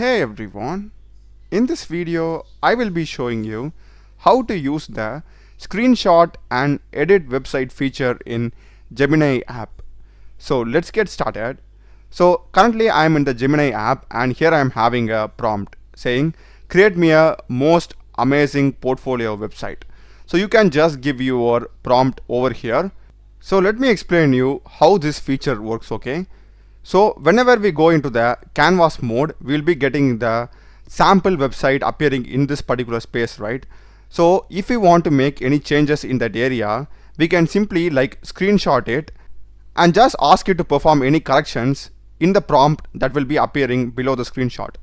Hey everyone, in this video I will be showing you how to use the screenshot and edit website feature in Gemini app. So let's get started. So currently I am in the Gemini app and here I am having a prompt saying create me a most amazing portfolio website. So you can just give your prompt over here. So let me explain you how this feature works, okay? So whenever we go into the canvas mode, we'll be getting the sample website appearing in this particular space, right? So if we want to make any changes in that area, we can simply like screenshot it and just ask it to perform any corrections in the prompt that will be appearing below the screenshot.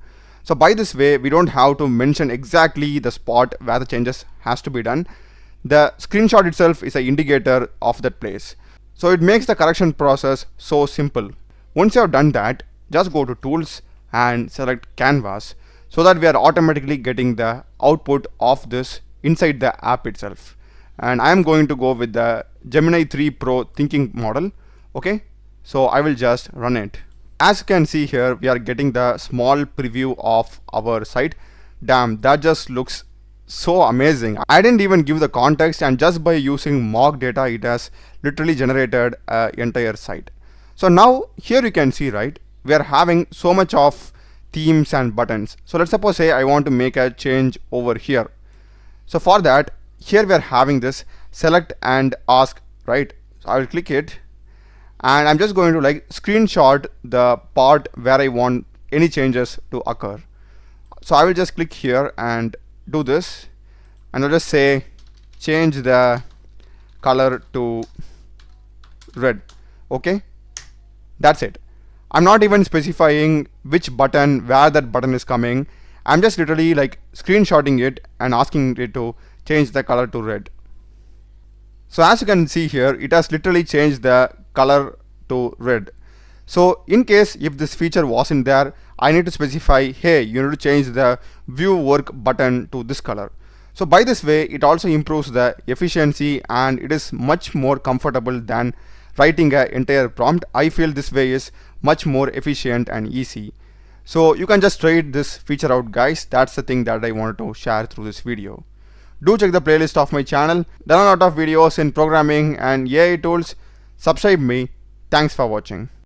So by this way, we don't have to mention exactly the spot where the changes has to be done. The screenshot itself is an indicator of that place. So it makes the correction process so simple. Once you have done that, just go to tools and select canvas so that we are automatically getting the output of this inside the app itself. And I am going to go with the Gemini 3 Pro thinking model. Okay, so I will just run it. As you can see here, we are getting the small preview of our site. Damn, that just looks so amazing. I didn't even give the context, and just by using mock data, it has literally generated an entire site. So now here you can see, right, we are having so much of themes and buttons. So let's suppose say I want to make a change over here. So for that, here we are having this select and ask, right? So I will click it and I'm just going to like screenshot the part where I want any changes to occur. So I will just click here and do this, and I'll just say change the color to red. Okay, that's it. I'm not even specifying which button, where that button is coming. I'm just literally like screenshotting it and asking it to change the color to red. So as you can see here, it has literally changed the color to red. So in case if this feature wasn't there, I need to specify, hey, you need to change the view work button to this color. So by this way, it also improves the efficiency and it is much more comfortable than writing an entire prompt. I feel this way is much more efficient and easy. So you can just try this feature out, guys. That's the thing that I wanted to share through this video. Do check the playlist of my channel. There are a lot of videos in programming and AI tools. Subscribe me. Thanks for watching.